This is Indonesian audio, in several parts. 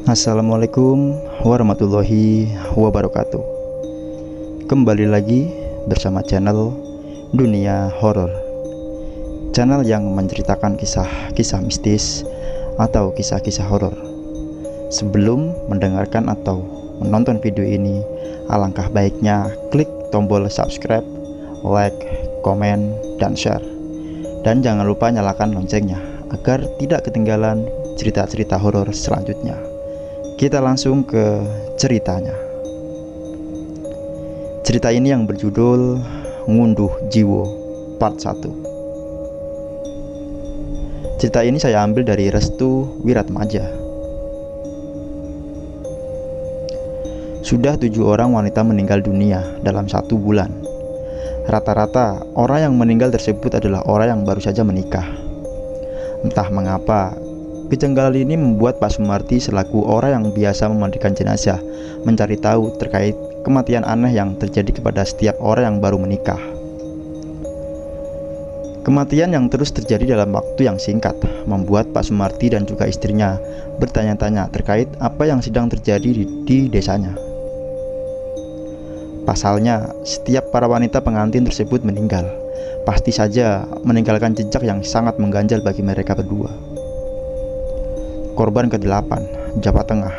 Assalamualaikum warahmatullahi wabarakatuh. Kembali lagi bersama channel Dunia Horor, channel yang menceritakan kisah-kisah mistis atau kisah-kisah horor. Sebelum mendengarkan atau menonton video ini, alangkah baiknya klik tombol subscribe, like, komen, dan share. Dan jangan lupa nyalakan loncengnya agar tidak ketinggalan cerita-cerita horor selanjutnya. Kita langsung ke ceritanya. Cerita ini yang berjudul Ngunduh Jiwo Part 1. Cerita ini saya ambil dari Restu Wiratmaja. Sudah 7 orang wanita meninggal dunia dalam 1 bulan. Rata-rata orang yang meninggal tersebut adalah orang yang baru saja menikah. Entah mengapa, kejanggalan ini membuat Pak Sumarti selaku orang yang biasa memandikan jenazah mencari tahu terkait kematian aneh yang terjadi kepada setiap orang yang baru menikah. Kematian yang terus terjadi dalam waktu yang singkat membuat Pak Sumarti dan juga istrinya bertanya-tanya terkait apa yang sedang terjadi di desanya. Pasalnya, setiap para wanita pengantin tersebut meninggal, pasti saja meninggalkan jejak yang sangat mengganjal bagi mereka berdua. Korban ke-8, Jawa Tengah.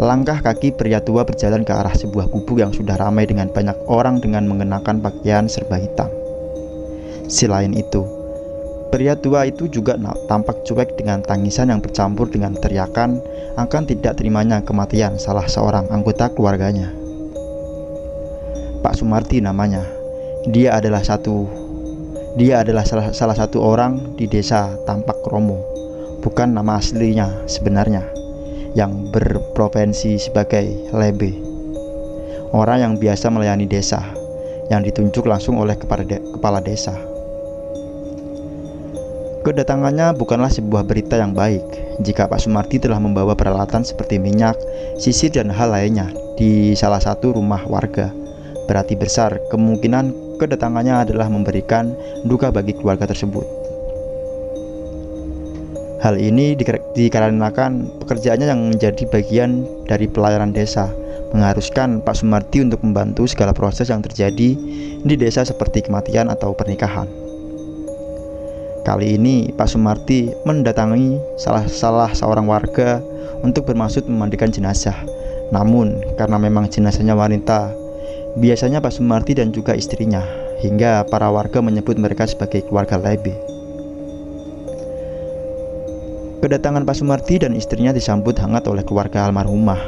Langkah kaki pria tua berjalan ke arah sebuah gubuk yang sudah ramai dengan banyak orang dengan mengenakan pakaian serba hitam. Selain itu, pria tua itu juga tampak cuek dengan tangisan yang bercampur dengan teriakan akan tidak terimanya kematian salah seorang anggota keluarganya. Pak Sumarti namanya. Dia adalah salah satu orang di desa Tampak Romo. Bukan nama aslinya sebenarnya, yang berprofesi sebagai lebe, orang yang biasa melayani desa, yang ditunjuk langsung oleh kepala desa. Kedatangannya bukanlah sebuah berita yang baik jika Pak Sumarti telah membawa peralatan seperti minyak, sisir, dan hal lainnya di salah satu rumah warga. Berarti besar kemungkinan kedatangannya adalah memberikan duka bagi keluarga tersebut. Hal ini dikarenakan pekerjaannya yang menjadi bagian dari pelayanan desa, mengharuskan Pak Sumarti untuk membantu segala proses yang terjadi di desa seperti kematian atau pernikahan. Kali ini Pak Sumarti mendatangi salah seorang warga untuk bermaksud memandikan jenazah. Namun karena memang jenazahnya wanita, biasanya Pak Sumarti dan juga istrinya, hingga para warga menyebut mereka sebagai keluarga lebe. Kedatangan Pak Sumarti dan istrinya disambut hangat oleh keluarga almarhumah.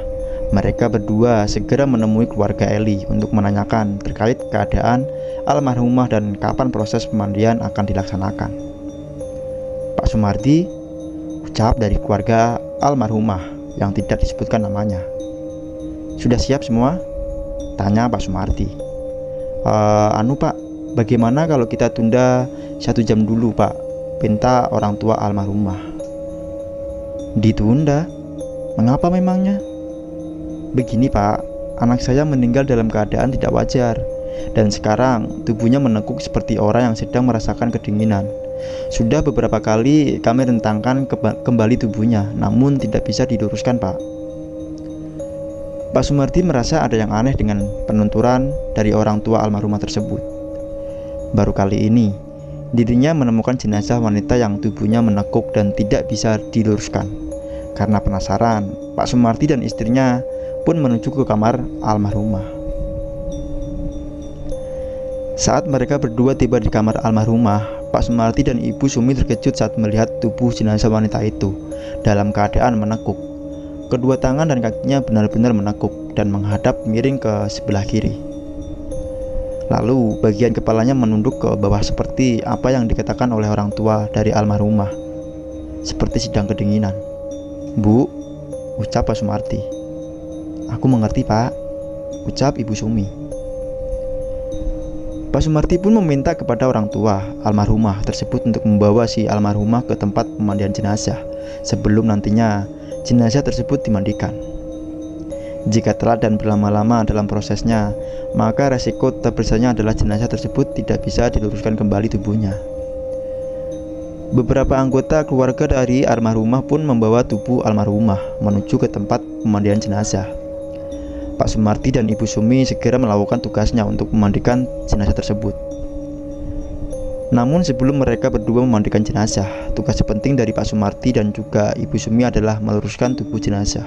Mereka berdua segera menemui keluarga Eli untuk menanyakan terkait keadaan almarhumah dan kapan proses pemandian akan dilaksanakan. Pak Sumarti ucap dari keluarga almarhumah yang tidak disebutkan namanya. "Sudah siap semua?" tanya Pak Sumarti. Pak, bagaimana kalau kita tunda 1 jam dulu, Pak?" pinta orang tua almarhumah. "Ditunda? Mengapa memangnya?" "Begini, Pak, anak saya meninggal dalam keadaan tidak wajar, dan sekarang tubuhnya menekuk seperti orang yang sedang merasakan kedinginan. Sudah beberapa kali kami rentangkan kembali tubuhnya, namun tidak bisa diluruskan, Pak." Pak Sumarti merasa ada yang aneh dengan penuturan dari orang tua almarhumah tersebut. Baru kali ini dirinya menemukan jenazah wanita yang tubuhnya menekuk dan tidak bisa diluruskan. Karena penasaran, Pak Sumarti dan istrinya pun menuju ke kamar almarhumah. Saat mereka berdua tiba di kamar almarhumah, Pak Sumarti dan Ibu Sumi terkejut saat melihat tubuh jenazah wanita itu dalam keadaan menekuk. Kedua tangan dan kakinya benar-benar menekuk dan menghadap miring ke sebelah kiri. Lalu bagian kepalanya menunduk ke bawah seperti apa yang dikatakan oleh orang tua dari almarhumah, seperti sedang kedinginan. "Bu," ucap Pak Sumarti. "Aku mengerti, Pak," ucap Ibu Sumi. Pak Sumarti pun meminta kepada orang tua almarhumah tersebut untuk membawa si almarhumah ke tempat pemandian jenazah sebelum nantinya jenazah tersebut dimandikan. Jika telat dan berlama-lama dalam prosesnya, maka resiko terbesarnya adalah jenazah tersebut tidak bisa diluruskan kembali tubuhnya. Beberapa anggota keluarga dari almarhumah pun membawa tubuh almarhumah menuju ke tempat pemandian jenazah. Pak Sumarti dan Ibu Sumi segera melakukan tugasnya untuk memandikan jenazah tersebut. Namun sebelum mereka berdua memandikan jenazah, tugas penting dari Pak Sumarti dan juga Ibu Sumi adalah meluruskan tubuh jenazah.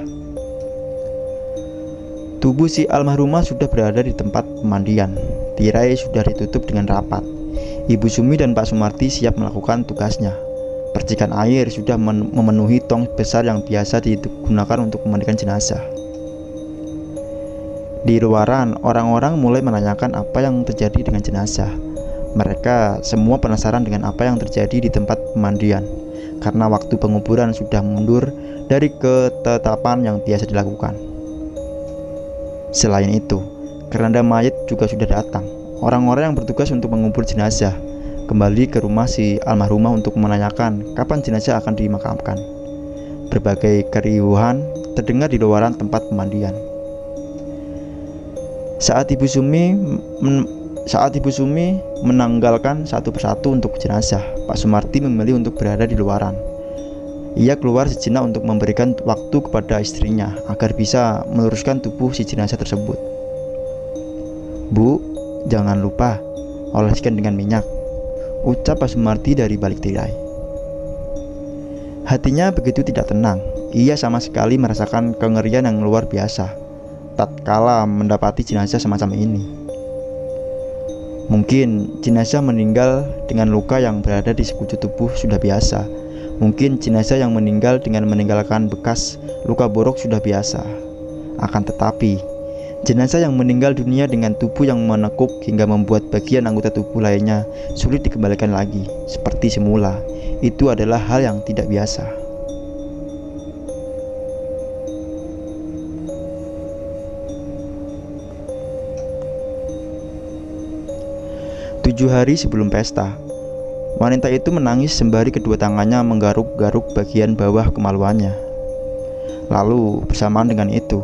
Tubuh si almarhumah sudah berada di tempat pemandian. Tirai sudah ditutup dengan rapat. Ibu Sumi dan Pak Sumarti siap melakukan tugasnya. Percikan air sudah memenuhi tong besar yang biasa digunakan untuk memandikan jenazah. Di luaran, orang-orang mulai menanyakan apa yang terjadi dengan jenazah. Mereka semua penasaran dengan apa yang terjadi di tempat pemandian, karena waktu penguburan sudah mundur dari ketetapan yang biasa dilakukan. Selain itu, keranda mayat juga sudah datang. Orang-orang yang bertugas untuk mengubur jenazah kembali ke rumah si almarhumah untuk menanyakan kapan jenazah akan dimakamkan. Berbagai keriuhan terdengar di luaran tempat pemandian. Saat Ibu Sumi menanggalkan satu persatu untuk jenazah, Pak Sumarti memilih untuk berada di luaran. Ia keluar sejenak untuk memberikan waktu kepada istrinya agar bisa meluruskan tubuh si jenazah tersebut. "Bu, jangan lupa oleskan dengan minyak," ucap Pak Sumarti dari balik tirai. Hatinya begitu tidak tenang. Ia sama sekali merasakan kengerian yang luar biasa tatkala mendapati jenazah semacam ini. Mungkin jenazah meninggal dengan luka yang berada di sekujur tubuh sudah biasa. Mungkin jenazah yang meninggal dengan meninggalkan bekas luka borok sudah biasa. Akan tetapi, jenazah yang meninggal dunia dengan tubuh yang menekuk hingga membuat bagian anggota tubuh lainnya sulit dikembalikan lagi seperti semula, itu adalah hal yang tidak biasa. 7 hari sebelum pesta, wanita itu menangis sembari kedua tangannya menggaruk-garuk bagian bawah kemaluannya. Lalu bersamaan dengan itu,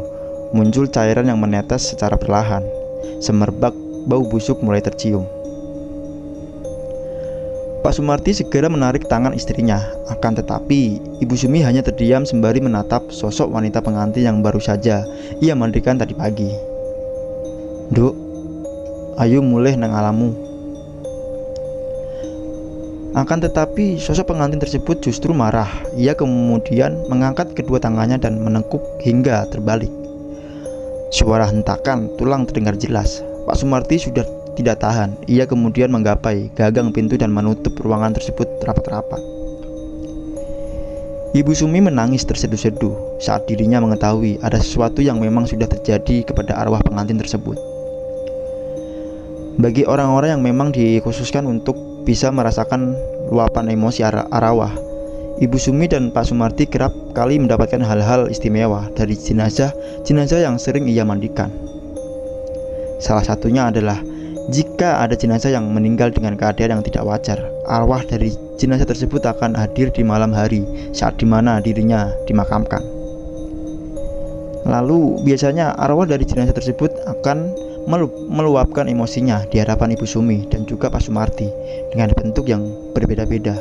muncul cairan yang menetes secara perlahan. Semerbak bau busuk mulai tercium. Pak Sumarti segera menarik tangan istrinya. Akan tetapi, Ibu Sumi hanya terdiam sembari menatap sosok wanita pengantin yang baru saja ia mandikan tadi pagi. "Duk, ayo mulai nang alamu." Akan tetapi, sosok pengantin tersebut justru marah. Ia kemudian mengangkat kedua tangannya dan menekuk hingga terbalik. Suara hentakan tulang terdengar jelas. Pak Sumarti sudah tidak tahan. Ia kemudian menggapai gagang pintu dan menutup ruangan tersebut rapat-rapat. Ibu Sumi menangis terseduh-seduh saat dirinya mengetahui ada sesuatu yang memang sudah terjadi kepada arwah pengantin tersebut. Bagi orang-orang yang memang dikhususkan untuk bisa merasakan luapan emosi arwah, Ibu Sumi dan Pak Sumarti kerap kali mendapatkan hal-hal istimewa dari jenazah yang sering ia mandikan. Salah satunya adalah jika ada jenazah yang meninggal dengan keadaan yang tidak wajar, arwah dari jenazah tersebut akan hadir di malam hari saat dimana dirinya dimakamkan. Lalu biasanya arwah dari jenazah tersebut akan meluapkan emosinya di hadapan Ibu Sumi dan juga Pak Sumarti dengan bentuk yang berbeda-beda.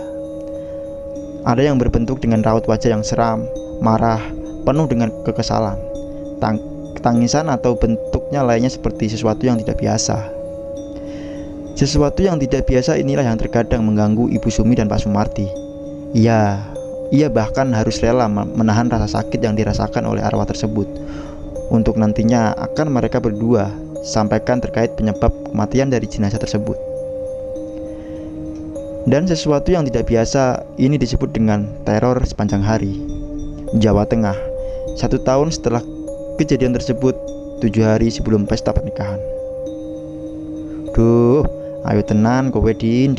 Ada yang berbentuk dengan raut wajah yang seram, marah, penuh dengan kekesalan, tangisan, atau bentuknya lainnya seperti sesuatu yang tidak biasa. Sesuatu yang tidak biasa inilah yang terkadang mengganggu Ibu Sumi dan Pak Sumarti. Ia bahkan harus rela menahan rasa sakit yang dirasakan oleh arwah tersebut untuk nantinya akan mereka berdua sampaikan terkait penyebab kematian dari jenazah tersebut. Dan sesuatu yang tidak biasa ini disebut dengan teror sepanjang hari. Jawa Tengah, 1 tahun setelah kejadian tersebut, 7 hari sebelum pesta pernikahan. "Duh, ayo tenan kowe Din,"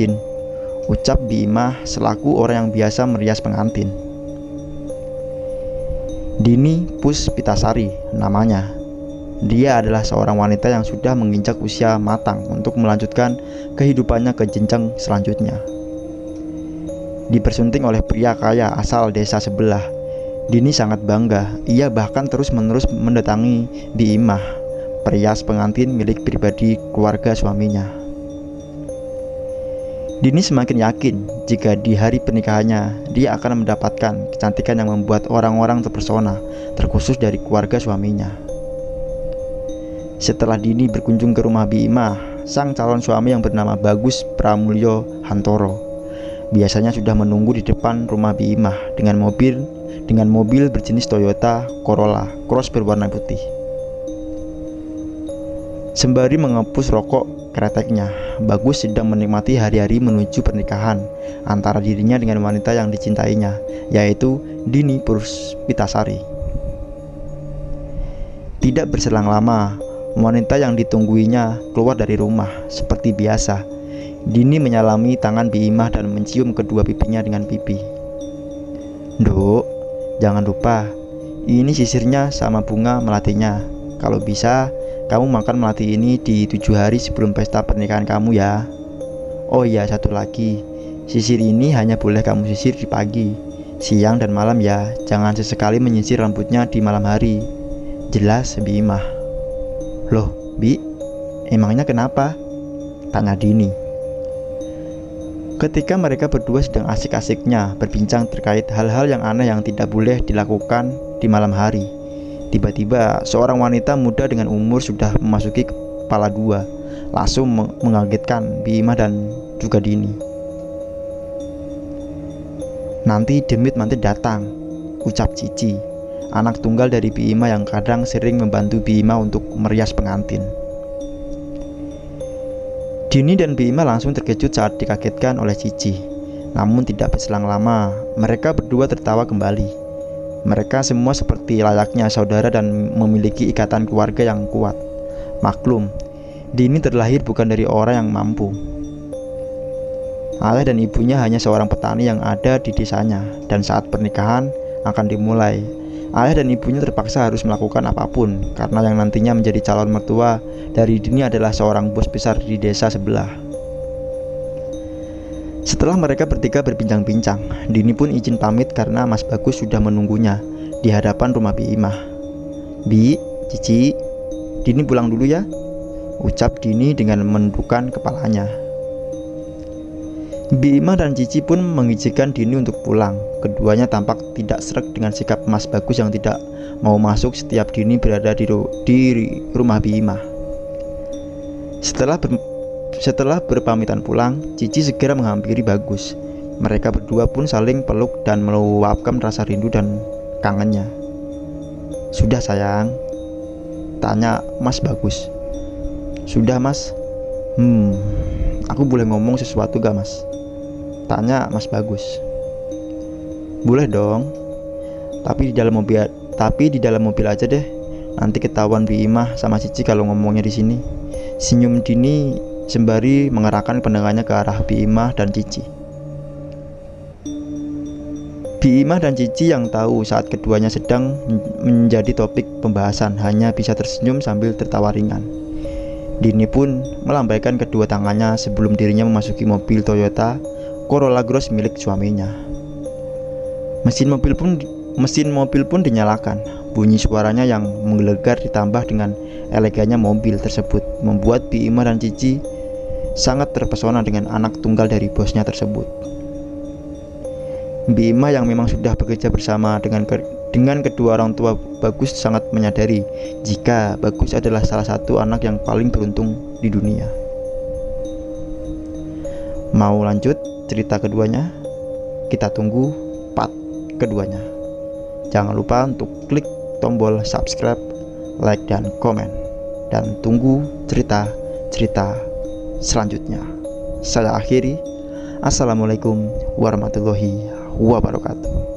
ucap Bi Imah selaku orang yang biasa merias pengantin. Dini Puspitasari namanya. Dia adalah seorang wanita yang sudah menginjak usia matang untuk melanjutkan kehidupannya ke jenjang selanjutnya. Dipersunting oleh pria kaya asal desa sebelah, Dini sangat bangga. Ia bahkan terus-menerus mendatangi Bi Imah, perias pengantin milik pribadi keluarga suaminya. Dini semakin yakin jika di hari pernikahannya dia akan mendapatkan kecantikan yang membuat orang-orang terpesona, terkhusus dari keluarga suaminya. Setelah Dini berkunjung ke rumah Bi Imah, sang calon suami yang bernama Bagus Pramulyo Hantoro biasanya sudah menunggu di depan rumah Bi Imah dengan mobil berjenis Toyota Corolla Cross berwarna putih. Sembari mengepus rokok kreteknya, Bagus sedang menikmati hari-hari menuju pernikahan antara dirinya dengan wanita yang dicintainya, yaitu Dini Puspitasari. Tidak berselang lama, wanita yang ditungguinya keluar dari rumah. Seperti biasa, Dini menyalami tangan Bi Imah dan mencium kedua pipinya dengan pipi. "Nduk, jangan lupa, ini sisirnya sama bunga melatinya. Kalau bisa, kamu makan melati ini di 7 hari sebelum pesta pernikahan kamu ya. Oh iya, satu lagi, sisir ini hanya boleh kamu sisir di pagi, siang dan malam ya. Jangan sesekali menyisir rambutnya di malam hari. Jelas, Bi Imah?" "Loh, Bi, emangnya kenapa?" tanya Dini. Ketika mereka berdua sedang asik-asiknya berbincang terkait hal-hal yang aneh yang tidak boleh dilakukan di malam hari, tiba-tiba seorang wanita muda dengan umur sudah memasuki kepala dua langsung mengagetkan Bi Imah dan juga Dini. "Nanti demit nanti datang," ucap Cici, anak tunggal dari Bi Imah yang kadang sering membantu Bi Imah untuk merias pengantin. Dini dan Bi Imah langsung terkejut saat dikagetkan oleh Cici. Namun tidak berselang lama, mereka berdua tertawa kembali. Mereka semua seperti layaknya saudara dan memiliki ikatan keluarga yang kuat. Maklum, Dini terlahir bukan dari orang yang mampu. Ayah dan ibunya hanya seorang petani yang ada di desanya, dan saat pernikahan akan dimulai, ayah dan ibunya terpaksa harus melakukan apapun karena yang nantinya menjadi calon mertua dari Dini adalah seorang bos besar di desa sebelah. Setelah mereka bertiga berbincang-bincang, Dini pun izin pamit karena Mas Bagus sudah menunggunya di hadapan rumah Bi Imah. "Bi, Cici, Dini pulang dulu ya," ucap Dini dengan menundukkan kepalanya. Bi Imah dan Cici pun mengizinkan Dini untuk pulang. Keduanya tampak tidak sreg dengan sikap Mas Bagus yang tidak mau masuk setiap Dini berada di rumah Bi Imah. Setelah berpamitan pulang, Cici segera menghampiri Bagus. Mereka berdua pun saling peluk dan meluapkan rasa rindu dan kangennya. "Sudah sayang?" tanya Mas Bagus. "Sudah Mas." Aku boleh ngomong sesuatu gak Mas?" tanya Mas Bagus. "Boleh dong, tapi di dalam mobil aja deh. Nanti ketahuan Bi Imah sama Cici kalau ngomongnya di sini," senyum Dini sembari mengerahkan pandangannya ke arah Bi Imah dan Cici. Bi Imah dan Cici yang tahu saat keduanya sedang menjadi topik pembahasan hanya bisa tersenyum sambil tertawa ringan. Dini pun melambaikan kedua tangannya sebelum dirinya memasuki mobil Toyota Corolla Cross milik suaminya. Mesin mobil pun dinyalakan. Bunyi suaranya yang menggelegar ditambah dengan elegannya mobil tersebut membuat Bi Imah dan Cici sangat terpesona dengan anak tunggal dari bosnya tersebut. Bi Imah yang memang sudah bekerja bersama dengan kedua orang tua Bagus sangat menyadari jika Bagus adalah salah satu anak yang paling beruntung di dunia. Mau lanjut cerita keduanya? Kita tunggu part keduanya. Jangan lupa untuk klik tombol subscribe, like, dan komen. Dan tunggu cerita-cerita selanjutnya. Saya akhiri. Assalamualaikum warahmatullahi wabarakatuh.